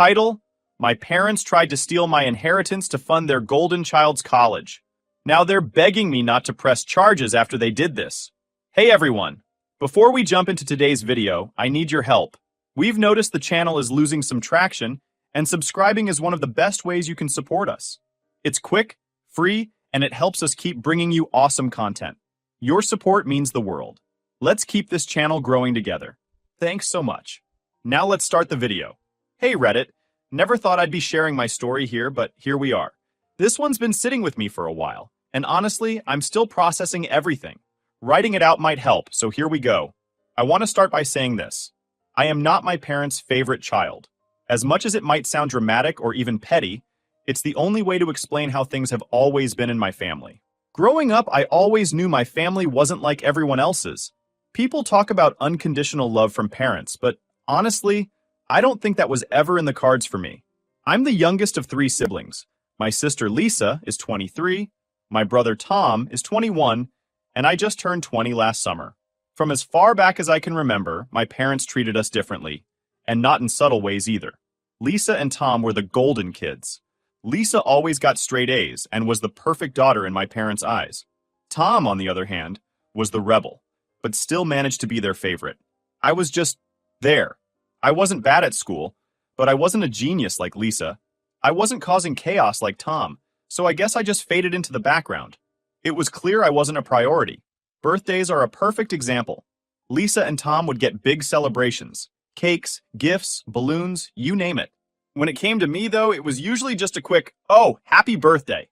Title: My parents tried to steal my inheritance to fund their golden child's college. Now they're begging me not to press charges after they did this. Hey everyone! Before we jump into today's video, I need your help. We've noticed the channel is losing some traction, and subscribing is one of the best ways you can support us. It's quick, free, and it helps us keep bringing you awesome content. Your support means the world. Let's keep this channel growing together. Thanks so much. Now let's start the video. Hey Reddit, never thought I'd be sharing my story here, but here we are. This one's been sitting with me for a while, and honestly, I'm still processing everything. Writing it out might help, so here we go. I want to start by saying this. I am not my parents' favorite child. As much as it might sound dramatic or even petty, it's the only way to explain how things have always been in my family. Growing up, I always knew my family wasn't like everyone else's. People talk about unconditional love from parents, but honestly, I don't think that was ever in the cards for me. I'm the youngest of 3 siblings. My sister Lisa is 23, my brother Tom is 21, and I just turned 20 last summer. From as far back as I can remember, my parents treated us differently, and not in subtle ways either. Lisa and Tom were the golden kids. Lisa always got straight A's and was the perfect daughter in my parents' eyes. Tom, on the other hand, was the rebel, but still managed to be their favorite. I was just there. I wasn't bad at school, but I wasn't a genius like Lisa. I wasn't causing chaos like Tom, so I guess I just faded into the background. It was clear I wasn't a priority. Birthdays are a perfect example. Lisa and Tom would get big celebrations. Cakes, gifts, balloons, you name it. When it came to me, though, it was usually just a quick, "Oh, happy birthday,"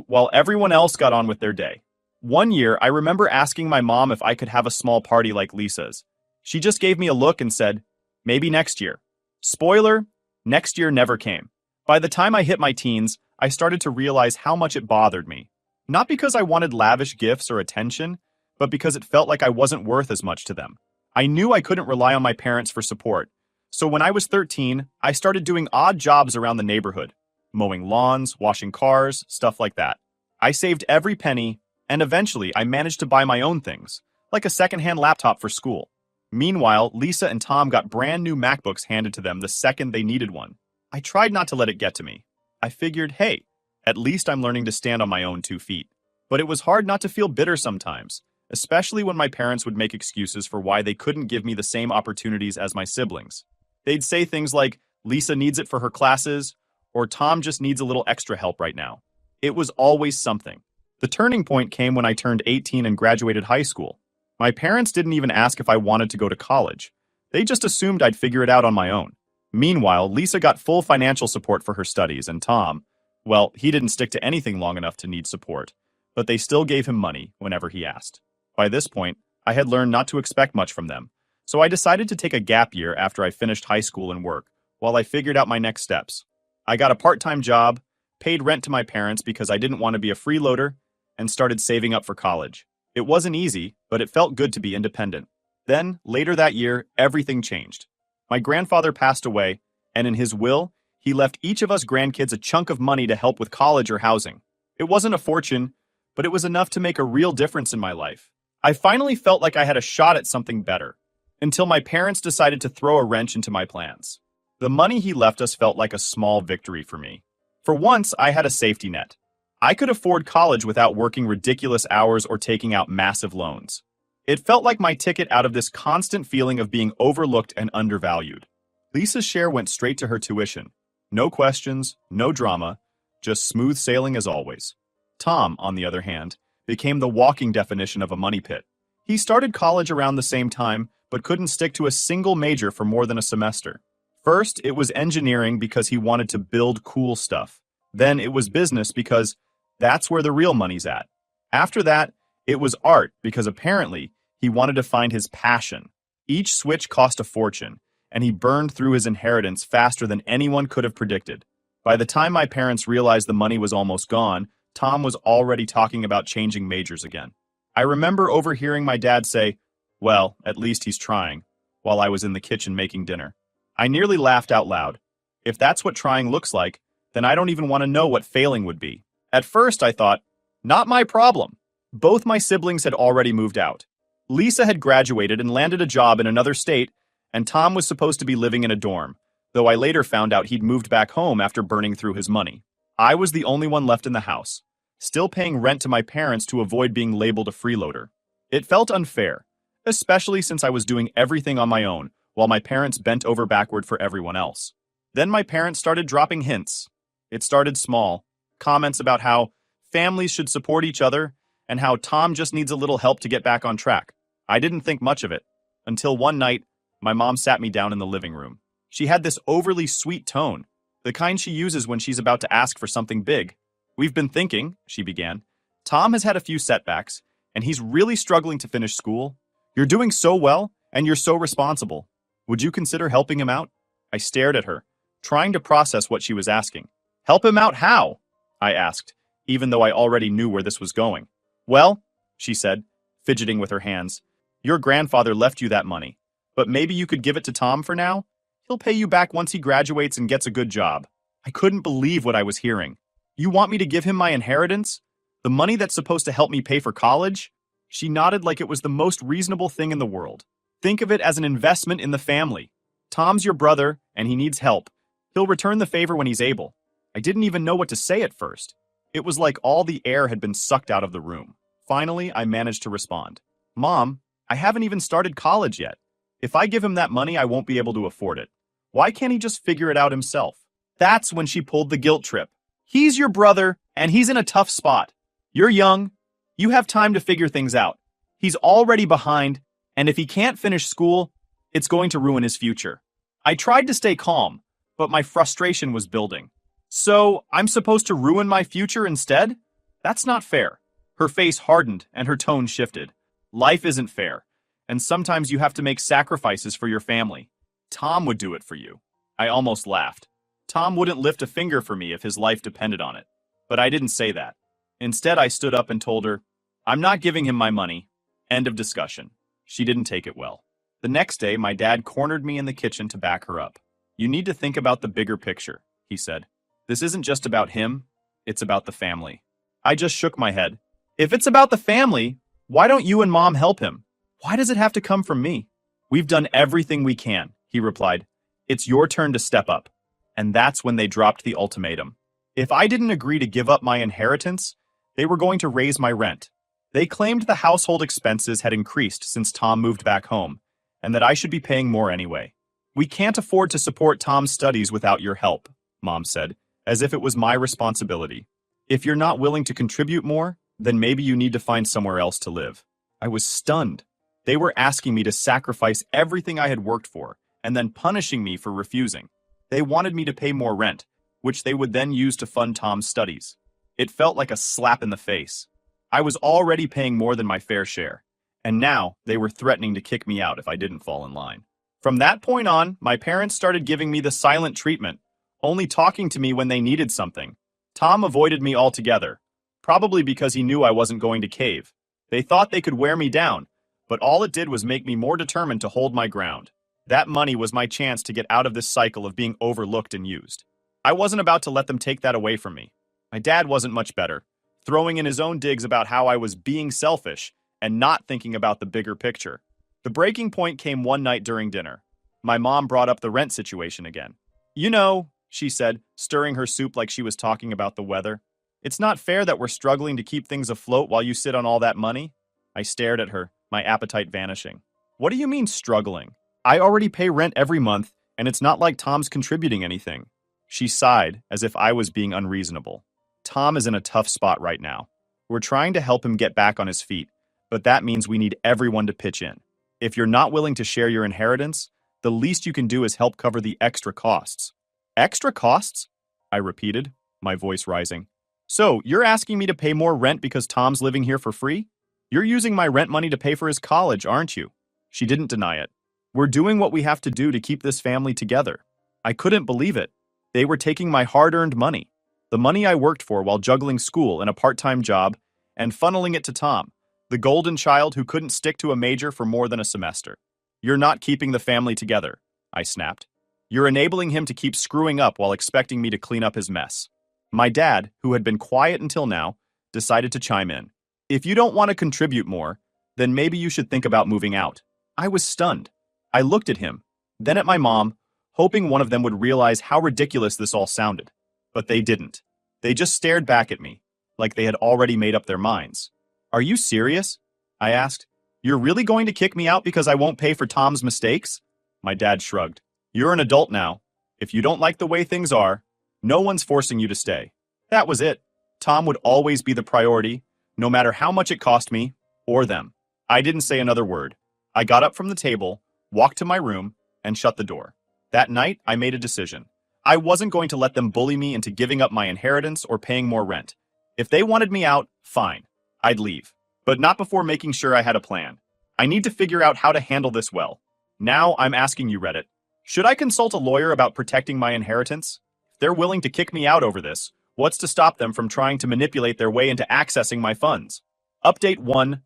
while everyone else got on with their day. One year, I remember asking my mom if I could have a small party like Lisa's. She just gave me a look and said, "Maybe next year." Spoiler, next year never came. By the time I hit my teens, I started to realize how much it bothered me. Not because I wanted lavish gifts or attention, but because it felt like I wasn't worth as much to them. I knew I couldn't rely on my parents for support, so when I was 13, I started doing odd jobs around the neighborhood, mowing lawns, washing cars, stuff like that. I saved every penny, and eventually I managed to buy my own things, like a secondhand laptop for school. Meanwhile, Lisa and Tom got brand new MacBooks handed to them the second they needed one. I tried not to let it get to me. I figured, hey, at least I'm learning to stand on my own 2 feet. But it was hard not to feel bitter sometimes, especially when my parents would make excuses for why they couldn't give me the same opportunities as my siblings. They'd say things like, "Lisa needs it for her classes," or "Tom just needs a little extra help right now." It was always something. The turning point came when I turned 18 and graduated high school. My parents didn't even ask if I wanted to go to college. They just assumed I'd figure it out on my own. Meanwhile, Lisa got full financial support for her studies, and Tom, well, he didn't stick to anything long enough to need support, but they still gave him money whenever he asked. By this point, I had learned not to expect much from them, so I decided to take a gap year after I finished high school and work, while I figured out my next steps. I got a part-time job, paid rent to my parents because I didn't want to be a freeloader, and started saving up for college. It wasn't easy, but it felt good to be independent. Then, later that year, everything changed. My grandfather passed away, and in his will, he left each of us grandkids a chunk of money to help with college or housing. It wasn't a fortune, but it was enough to make a real difference in my life. I finally felt like I had a shot at something better, until my parents decided to throw a wrench into my plans. The money he left us felt like a small victory for me. For once, I had a safety net. I could afford college without working ridiculous hours or taking out massive loans. It felt like my ticket out of this constant feeling of being overlooked and undervalued. Lisa's share went straight to her tuition. No questions, no drama, just smooth sailing as always. Tom, on the other hand, became the walking definition of a money pit. He started college around the same time, but couldn't stick to a single major for more than a semester. First, it was engineering because he wanted to build cool stuff. Then it was business because that's where the real money's at. After that, it was art because apparently he wanted to find his passion. Each switch cost a fortune, and he burned through his inheritance faster than anyone could have predicted. By the time my parents realized the money was almost gone, Tom was already talking about changing majors again. I remember overhearing my dad say, "Well, at least he's trying," while I was in the kitchen making dinner. I nearly laughed out loud. If that's what trying looks like, then I don't even want to know what failing would be. At first, I thought, not my problem. Both my siblings had already moved out. Lisa had graduated and landed a job in another state, and Tom was supposed to be living in a dorm, though I later found out he'd moved back home after burning through his money. I was the only one left in the house, still paying rent to my parents to avoid being labeled a freeloader. It felt unfair, especially since I was doing everything on my own, while my parents bent over backward for everyone else. Then my parents started dropping hints. It started small, comments about how families should support each other and how Tom just needs a little help to get back on track. I didn't think much of it, until one night, my mom sat me down in the living room. She had this overly sweet tone, the kind she uses when she's about to ask for something big. "We've been thinking," she began. "Tom has had a few setbacks, and he's really struggling to finish school. You're doing so well, and you're so responsible. Would you consider helping him out?" I stared at her, trying to process what she was asking. "Help him out how?" I asked, even though I already knew where this was going. "Well," she said, fidgeting with her hands, "your grandfather left you that money, but maybe you could give it to Tom for now? He'll pay you back once he graduates and gets a good job." I couldn't believe what I was hearing. "You want me to give him my inheritance? The money that's supposed to help me pay for college?" She nodded like it was the most reasonable thing in the world. "Think of it as an investment in the family. Tom's your brother, and he needs help. He'll return the favor when he's able." I didn't even know what to say at first. It was like all the air had been sucked out of the room. Finally, I managed to respond. "Mom, I haven't even started college yet. If I give him that money, I won't be able to afford it. Why can't he just figure it out himself?" That's when she pulled the guilt trip. "He's your brother, and he's in a tough spot. You're young. You have time to figure things out. He's already behind, and if he can't finish school, it's going to ruin his future." I tried to stay calm, but my frustration was building. "So, I'm supposed to ruin my future instead? That's not fair." Her face hardened and her tone shifted. "Life isn't fair, and sometimes you have to make sacrifices for your family. Tom would do it for you." I almost laughed. Tom wouldn't lift a finger for me if his life depended on it. But I didn't say that. Instead, I stood up and told her, "I'm not giving him my money." End of discussion. She didn't take it well. The next day, my dad cornered me in the kitchen to back her up. "You need to think about the bigger picture," he said. "This isn't just about him, it's about the family." I just shook my head. "If it's about the family, why don't you and Mom help him? Why does it have to come from me?" "We've done everything we can," he replied. "It's your turn to step up." And that's when they dropped the ultimatum. If I didn't agree to give up my inheritance, they were going to raise my rent. They claimed the household expenses had increased since Tom moved back home, and that I should be paying more anyway. "We can't afford to support Tom's studies without your help," Mom said, as if it was my responsibility. "If you're not willing to contribute more, then maybe you need to find somewhere else to live." I was stunned. They were asking me to sacrifice everything I had worked for, and then punishing me for refusing. They wanted me to pay more rent, which they would then use to fund Tom's studies. It felt like a slap in the face. I was already paying more than my fair share, and now they were threatening to kick me out if I didn't fall in line. From that point on, my parents started giving me the silent treatment, only talking to me when they needed something. Tom avoided me altogether, probably because he knew I wasn't going to cave. They thought they could wear me down, but all it did was make me more determined to hold my ground. That money was my chance to get out of this cycle of being overlooked and used. I wasn't about to let them take that away from me. My dad wasn't much better, throwing in his own digs about how I was being selfish and not thinking about the bigger picture. The breaking point came one night during dinner. My mom brought up the rent situation again. "You know," she said, stirring her soup like she was talking about the weather, "it's not fair that we're struggling to keep things afloat while you sit on all that money." I stared at her, my appetite vanishing. "What do you mean struggling? I already pay rent every month, and it's not like Tom's contributing anything." She sighed, as if I was being unreasonable. "Tom is in a tough spot right now. We're trying to help him get back on his feet, but that means we need everyone to pitch in. If you're not willing to share your inheritance, the least you can do is help cover the extra costs." "Extra costs?" I repeated, my voice rising. "So, you're asking me to pay more rent because Tom's living here for free? You're using my rent money to pay for his college, aren't you?" She didn't deny it. "We're doing what we have to do to keep this family together." I couldn't believe it. They were taking my hard-earned money, the money I worked for while juggling school and a part-time job, and funneling it to Tom, the golden child who couldn't stick to a major for more than a semester. "You're not keeping the family together," I snapped. "You're enabling him to keep screwing up while expecting me to clean up his mess." My dad, who had been quiet until now, decided to chime in. "If you don't want to contribute more, then maybe you should think about moving out." I was stunned. I looked at him, then at my mom, hoping one of them would realize how ridiculous this all sounded. But they didn't. They just stared back at me, like they had already made up their minds. "Are you serious?" I asked. "You're really going to kick me out because I won't pay for Tom's mistakes?" My dad shrugged. "You're an adult now. If you don't like the way things are, no one's forcing you to stay." That was it. Tom would always be the priority, no matter how much it cost me, or them. I didn't say another word. I got up from the table, walked to my room, and shut the door. That night, I made a decision. I wasn't going to let them bully me into giving up my inheritance or paying more rent. If they wanted me out, fine. I'd leave. But not before making sure I had a plan. I need to figure out how to handle this well. Now I'm asking you, Reddit. Should I consult a lawyer about protecting my inheritance? If they're willing to kick me out over this, what's to stop them from trying to manipulate their way into accessing my funds? Update 1.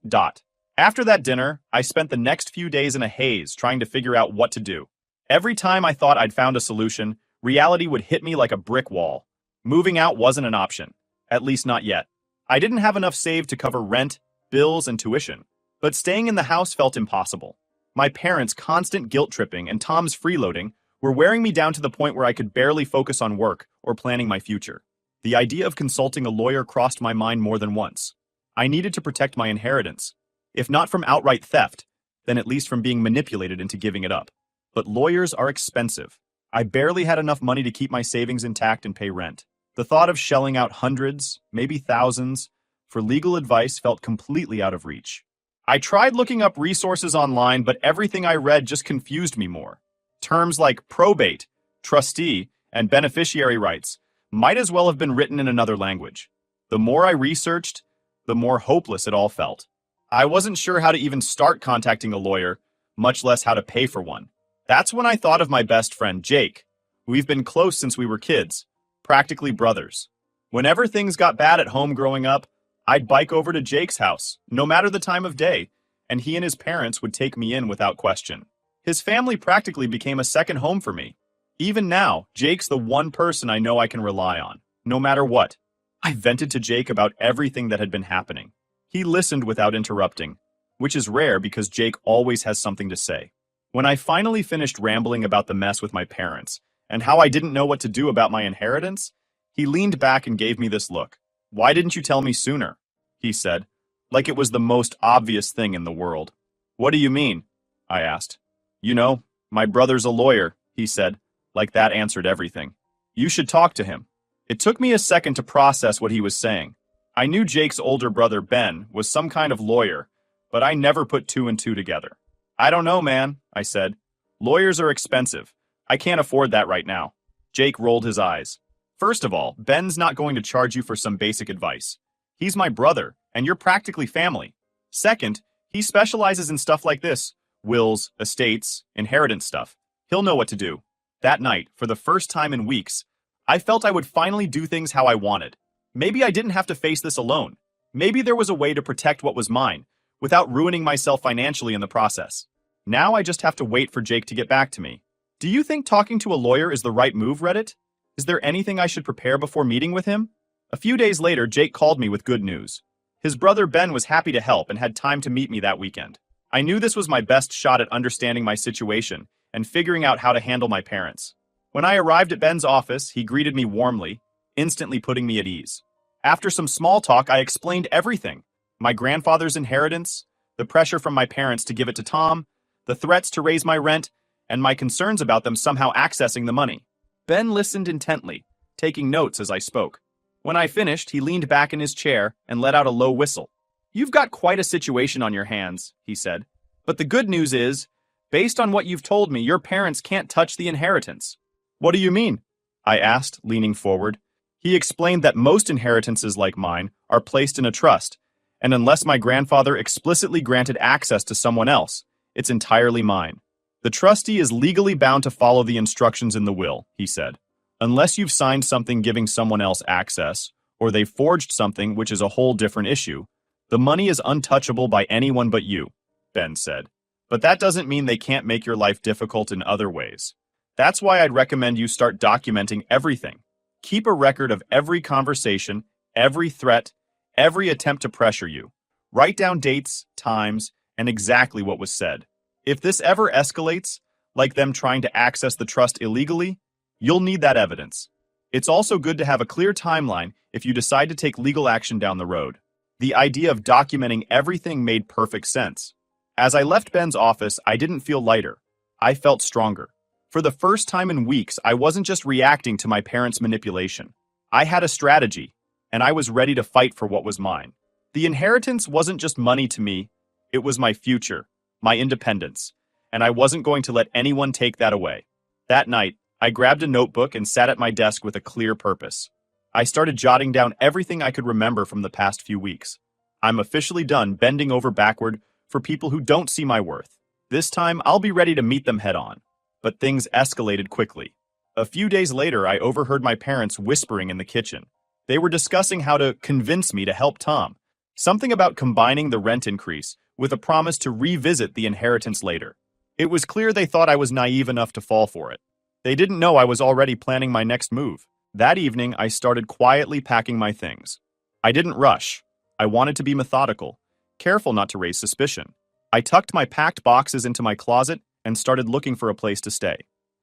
After that dinner, I spent the next few days in a haze trying to figure out what to do. Every time I thought I'd found a solution, reality would hit me like a brick wall. Moving out wasn't an option, at least not yet. I didn't have enough saved to cover rent, bills, and tuition, but staying in the house felt impossible. My parents' constant guilt-tripping and Tom's freeloading were wearing me down to the point where I could barely focus on work or planning my future. The idea of consulting a lawyer crossed my mind more than once. I needed to protect my inheritance, if not from outright theft, then at least from being manipulated into giving it up. But lawyers are expensive. I barely had enough money to keep my savings intact and pay rent. The thought of shelling out hundreds, maybe thousands, for legal advice felt completely out of reach. I tried looking up resources online, but everything I read just confused me more. Terms like probate, trustee, and beneficiary rights might as well have been written in another language. The more I researched, the more hopeless it all felt. I wasn't sure how to even start contacting a lawyer, much less how to pay for one. That's when I thought of my best friend, Jake. We've been close since we were kids, practically brothers. Whenever things got bad at home growing up, I'd bike over to Jake's house, no matter the time of day, and he and his parents would take me in without question. His family practically became a second home for me. Even now, Jake's the one person I know I can rely on, no matter what. I vented to Jake about everything that had been happening. He listened without interrupting, which is rare because Jake always has something to say. When I finally finished rambling about the mess with my parents and how I didn't know what to do about my inheritance, he leaned back and gave me this look. "Why didn't you tell me sooner?" he said, like it was the most obvious thing in the world. "What do you mean?" I asked. "You know, my brother's a lawyer," he said, like that answered everything. "You should talk to him." It took me a second to process what he was saying. I knew Jake's older brother, Ben, was some kind of lawyer, but I never put two and two together. "I don't know, man," I said. "Lawyers are expensive. I can't afford that right now." Jake rolled his eyes. "First of all, Ben's not going to charge you for some basic advice. He's my brother, and you're practically family. Second, he specializes in stuff like this: wills, estates, inheritance stuff. He'll know what to do." That night, for the first time in weeks, I felt I would finally do things how I wanted. Maybe I didn't have to face this alone. Maybe there was a way to protect what was mine, without ruining myself financially in the process. Now I just have to wait for Jake to get back to me. Do you think talking to a lawyer is the right move, Reddit? Is there anything I should prepare before meeting with him? A few days later, Jake called me with good news. His brother Ben was happy to help and had time to meet me that weekend. I knew this was my best shot at understanding my situation and figuring out how to handle my parents. When I arrived at Ben's office, he greeted me warmly, instantly putting me at ease. After some small talk, I explained everything. My grandfather's inheritance, the pressure from my parents to give it to Tom, the threats to raise my rent, and my concerns about them somehow accessing the money. Ben listened intently, taking notes as I spoke. When I finished, he leaned back in his chair and let out a low whistle. "You've got quite a situation on your hands," he said. "But the good news is, based on what you've told me, your parents can't touch the inheritance." "What do you mean?" I asked, leaning forward. He explained that most inheritances like mine are placed in a trust, and unless my grandfather explicitly granted access to someone else, it's entirely mine. "The trustee is legally bound to follow the instructions in the will," he said. "Unless you've signed something giving someone else access, or they forged something, which is a whole different issue, the money is untouchable by anyone but you," Ben said. "But that doesn't mean they can't make your life difficult in other ways. That's why I'd recommend you start documenting everything. Keep a record of every conversation, every threat, every attempt to pressure you. Write down dates, times, and exactly what was said. If this ever escalates, like them trying to access the trust illegally, you'll need that evidence. It's also good to have a clear timeline if you decide to take legal action down the road. The idea of documenting everything made perfect sense. As I left Ben's office, I didn't feel lighter. I felt stronger. For the first time in weeks, I wasn't just reacting to my parents' manipulation. I had a strategy, and I was ready to fight for what was mine. The inheritance wasn't just money to me, it was my future, my independence, and I wasn't going to let anyone take that away. That night, I grabbed a notebook and sat at my desk with a clear purpose. I started jotting down everything I could remember from the past few weeks. I'm officially done bending over backward for people who don't see my worth. This time, I'll be ready to meet them head on. But things escalated quickly. A few days later, I overheard my parents whispering in the kitchen. They were discussing how to convince me to help Tom. Something about combining the rent increase with a promise to revisit the inheritance later. It was clear they thought I was naive enough to fall for it. They didn't know I was already planning my next move. That evening, I started quietly packing my things. I didn't rush. I wanted to be methodical, careful not to raise suspicion. I tucked my packed boxes into my closet and started looking for a place to stay.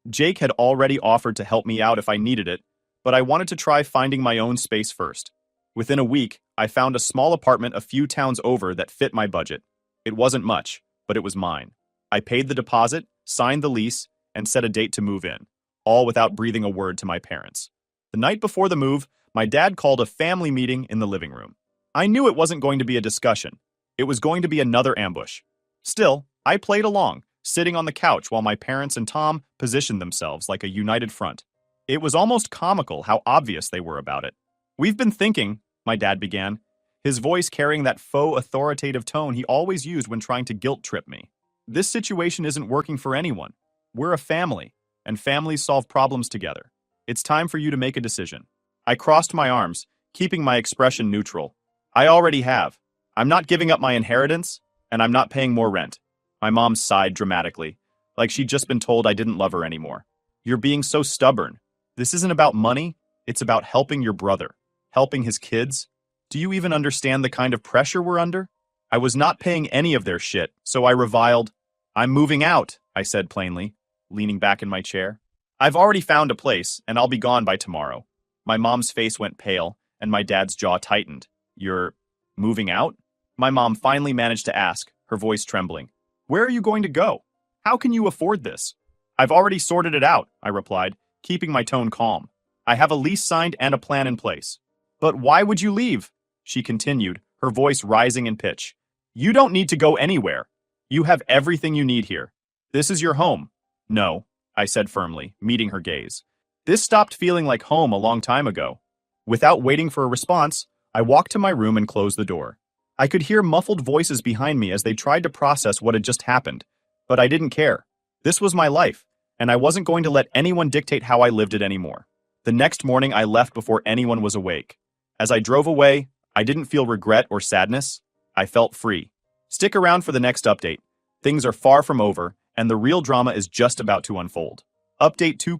Jake had already offered to help me out if I needed it, but I wanted to try finding my own space first. Within a week, I found a small apartment a few towns over that fit my budget. It wasn't much, but it was mine. I paid the deposit, signed the lease, and set a date to move in, all without breathing a word to my parents. The night before the move, my dad called a family meeting in the living room. I knew it wasn't going to be a discussion. It was going to be another ambush. Still, I played along, sitting on the couch while my parents and Tom positioned themselves like a united front. It was almost comical how obvious they were about it. "We've been thinking," my dad began, his voice carrying that faux authoritative tone he always used when trying to guilt-trip me. "This situation isn't working for anyone. We're a family, and families solve problems together. It's time for you to make a decision." I crossed my arms, keeping my expression neutral. "I already have. I'm not giving up my inheritance, and I'm not paying more rent." My mom sighed dramatically, like she'd just been told I didn't love her anymore. "You're being so stubborn. This isn't about money, it's about helping your brother, helping his kids. Do you even understand the kind of pressure we're under?" I was not paying any of their shit, so I reviled. "I'm moving out," I said plainly, leaning back in my chair. "I've already found a place, and I'll be gone by tomorrow." My mom's face went pale, and my dad's jaw tightened. "You're moving out?" My mom finally managed to ask, her voice trembling. "Where are you going to go? How can you afford this?" "I've already sorted it out," I replied, keeping my tone calm. "I have a lease signed and a plan in place." "But why would you leave?" she continued, her voice rising in pitch. "You don't need to go anywhere. You have everything you need here. This is your home." "No," I said firmly, meeting her gaze. "This stopped feeling like home a long time ago." Without waiting for a response, I walked to my room and closed the door. I could hear muffled voices behind me as they tried to process what had just happened, but I didn't care. This was my life, and I wasn't going to let anyone dictate how I lived it anymore. The next morning, I left before anyone was awake. As I drove away, I didn't feel regret or sadness. I felt free. Stick around for the next update. Things are far from over, and the real drama is just about to unfold. Update 2: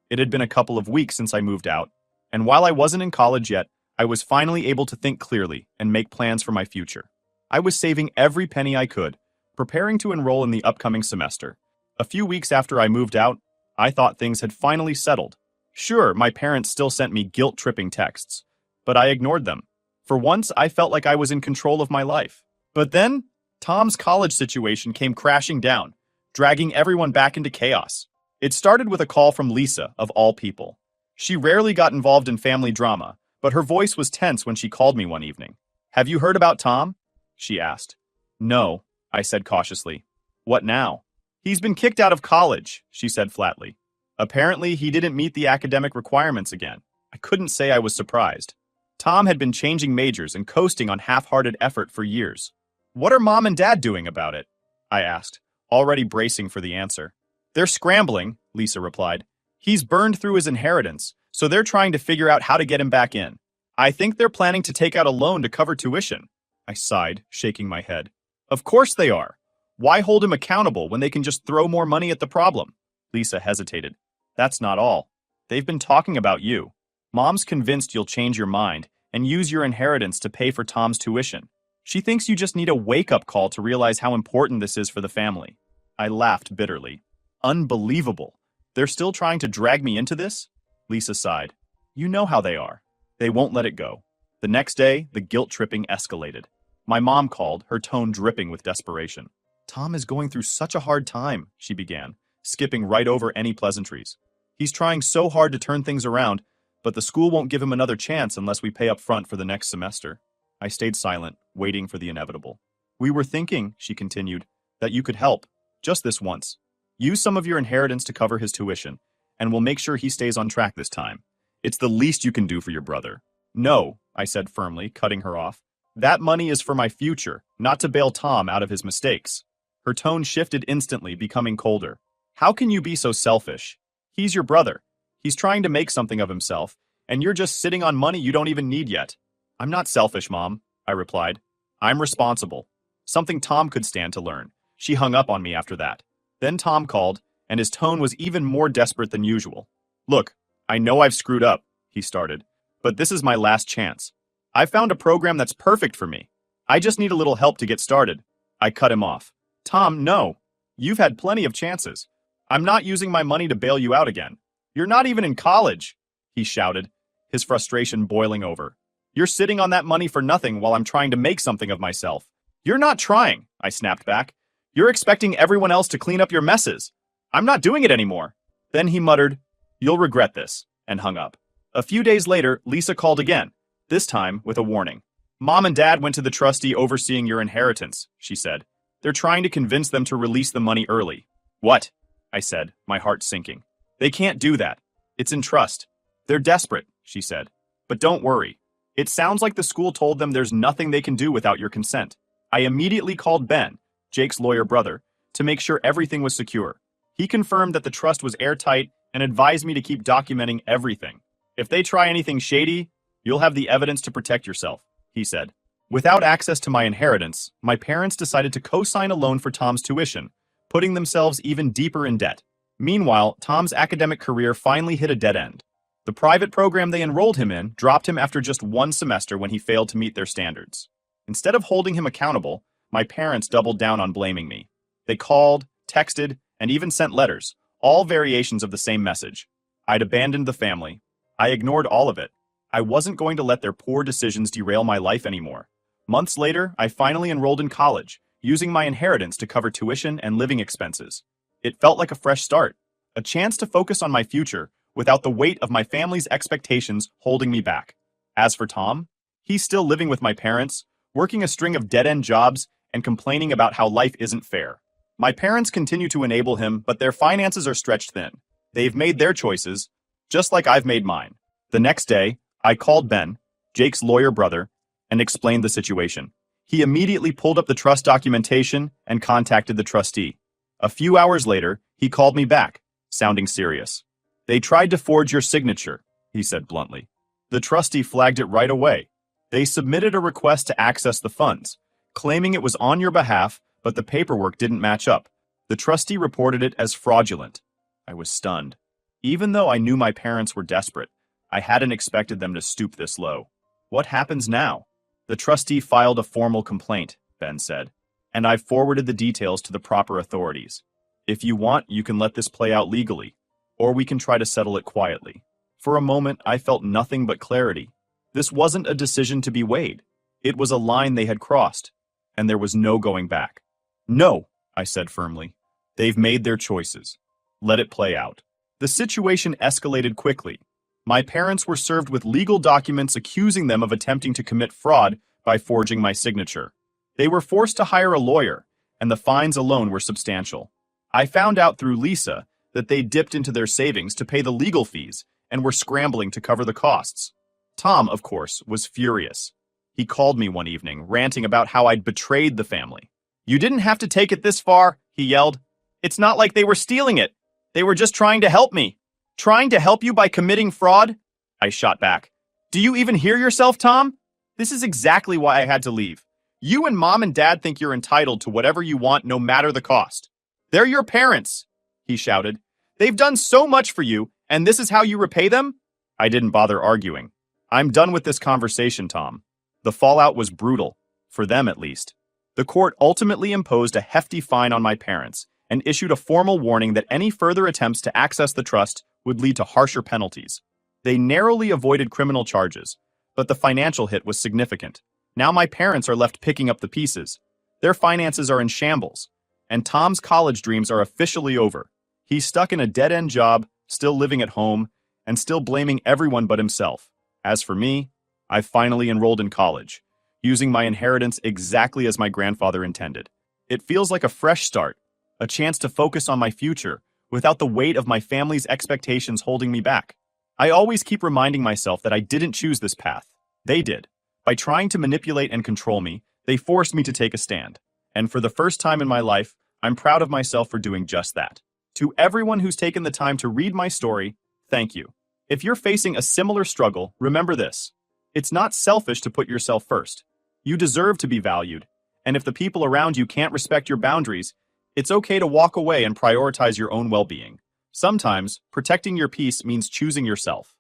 It had been a couple of weeks since I moved out, and while I wasn't in college yet, I was finally able to think clearly and make plans for my future. I was saving every penny I could, preparing to enroll in the upcoming semester. A few weeks after I moved out, I thought things had finally settled. Sure, my parents still sent me guilt-tripping texts, but I ignored them. For once, I felt like I was in control of my life. But then, Tom's college situation came crashing down, dragging everyone back into chaos. It started with a call from Lisa, of all people. She rarely got involved in family drama, but her voice was tense when she called me one evening. "Have you heard about Tom?" she asked. "No," I said cautiously. "What now?" "He's been kicked out of college," she said flatly. Apparently, he didn't meet the academic requirements again. I couldn't say I was surprised. Tom had been changing majors and coasting on half-hearted effort for years. "What are Mom and Dad doing about it?" I asked, already bracing for the answer. "They're scrambling," Lisa replied. "He's burned through his inheritance, so they're trying to figure out how to get him back in. I think they're planning to take out a loan to cover tuition." I sighed, shaking my head. "Of course they are. Why hold him accountable when they can just throw more money at the problem?" Lisa hesitated. "That's not all. They've been talking about you. Mom's convinced you'll change your mind and use your inheritance to pay for Tom's tuition. She thinks you just need a wake-up call to realize how important this is for the family." I laughed bitterly. Unbelievable. They're still trying to drag me into this? Lisa sighed. You know how they are. They won't let it go. The next day, the guilt-tripping escalated. My mom called, her tone dripping with desperation. Tom is going through such a hard time, she began, skipping right over any pleasantries. He's trying so hard to turn things around, but the school won't give him another chance unless we pay up front for the next semester. I stayed silent, waiting for the inevitable. We were thinking, she continued, that you could help, just this once. Use some of your inheritance to cover his tuition, and we'll make sure he stays on track this time. It's the least you can do for your brother. No, I said firmly, cutting her off. That money is for my future, not to bail Tom out of his mistakes. Her tone shifted instantly, becoming colder. How can you be so selfish? He's your brother. He's trying to make something of himself, and you're just sitting on money you don't even need yet. I'm not selfish, Mom, I replied. I'm responsible. Something Tom could stand to learn. She hung up on me after that. Then Tom called, and his tone was even more desperate than usual. Look, I know I've screwed up, he started, but this is my last chance. I found a program that's perfect for me. I just need a little help to get started. I cut him off. Tom, no. You've had plenty of chances. I'm not using my money to bail you out again. You're not even in college, he shouted, his frustration boiling over. You're sitting on that money for nothing while I'm trying to make something of myself. You're not trying, I snapped back. You're expecting everyone else to clean up your messes. I'm not doing it anymore. Then he muttered, You'll regret this, and hung up. A few days later, Lisa called again, this time with a warning. Mom and Dad went to the trustee overseeing your inheritance, she said. They're trying to convince them to release the money early. What? I said, my heart sinking. They can't do that. It's in trust. They're desperate, she said. But don't worry. It sounds like the school told them there's nothing they can do without your consent. I immediately called Ben, Jake's lawyer brother, to make sure everything was secure. He confirmed that the trust was airtight and advised me to keep documenting everything. If they try anything shady, you'll have the evidence to protect yourself, he said. Without access to my inheritance, my parents decided to co-sign a loan for Tom's tuition, putting themselves even deeper in debt. Meanwhile, Tom's academic career finally hit a dead end. The private program they enrolled him in dropped him after just one semester when he failed to meet their standards. Instead of holding him accountable, my parents doubled down on blaming me. They called, texted, and even sent letters, all variations of the same message. I'd abandoned the family. I ignored all of it. I wasn't going to let their poor decisions derail my life anymore. Months later, I finally enrolled in college, using my inheritance to cover tuition and living expenses. It felt like a fresh start, a chance to focus on my future without the weight of my family's expectations holding me back. As for Tom, he's still living with my parents, working a string of dead-end jobs and complaining about how life isn't fair. My parents continue to enable him, but their finances are stretched thin. They've made their choices, just like I've made mine. The next day, I called Ben, Jake's lawyer brother, and explained the situation. He immediately pulled up the trust documentation and contacted the trustee. A few hours later, he called me back, sounding serious. They tried to forge your signature, he said bluntly. The trustee flagged it right away. They submitted a request to access the funds, claiming it was on your behalf, but the paperwork didn't match up. The trustee reported it as fraudulent. I was stunned. Even though I knew my parents were desperate, I hadn't expected them to stoop this low. What happens now? The trustee filed a formal complaint, Ben said, and I've forwarded the details to the proper authorities. If you want, you can let this play out legally, or we can try to settle it quietly. For a moment, I felt nothing but clarity. This wasn't a decision to be weighed. It was a line they had crossed, and there was no going back. No, I said firmly. They've made their choices. Let it play out. The situation escalated quickly. My parents were served with legal documents accusing them of attempting to commit fraud by forging my signature. They were forced to hire a lawyer, and the fines alone were substantial. I found out through Lisa that they dipped into their savings to pay the legal fees and were scrambling to cover the costs. Tom, of course, was furious. He called me one evening, ranting about how I'd betrayed the family. You didn't have to take it this far, he yelled. It's not like they were stealing it. They were just trying to help me. Trying to help you by committing fraud? I shot back. Do you even hear yourself, Tom? This is exactly why I had to leave. You and Mom and Dad think you're entitled to whatever you want no matter the cost. They're your parents, he shouted. They've done so much for you, and this is how you repay them? I didn't bother arguing. I'm done with this conversation, Tom. The fallout was brutal, for them at least. The court ultimately imposed a hefty fine on my parents, and issued a formal warning that any further attempts to access the trust would lead to harsher penalties. They narrowly avoided criminal charges, but the financial hit was significant. Now my parents are left picking up the pieces. Their finances are in shambles, and Tom's college dreams are officially over. He's stuck in a dead-end job, still living at home, and still blaming everyone but himself. As for me, I've finally enrolled in college, using my inheritance exactly as my grandfather intended. It feels like a fresh start, a chance to focus on my future without the weight of my family's expectations holding me back. I always keep reminding myself that I didn't choose this path. They did. By trying to manipulate and control me, they forced me to take a stand. And for the first time in my life, I'm proud of myself for doing just that. To everyone who's taken the time to read my story, thank you. If you're facing a similar struggle, remember this. It's not selfish to put yourself first. You deserve to be valued. And if the people around you can't respect your boundaries, it's okay to walk away and prioritize your own well-being. Sometimes, protecting your peace means choosing yourself.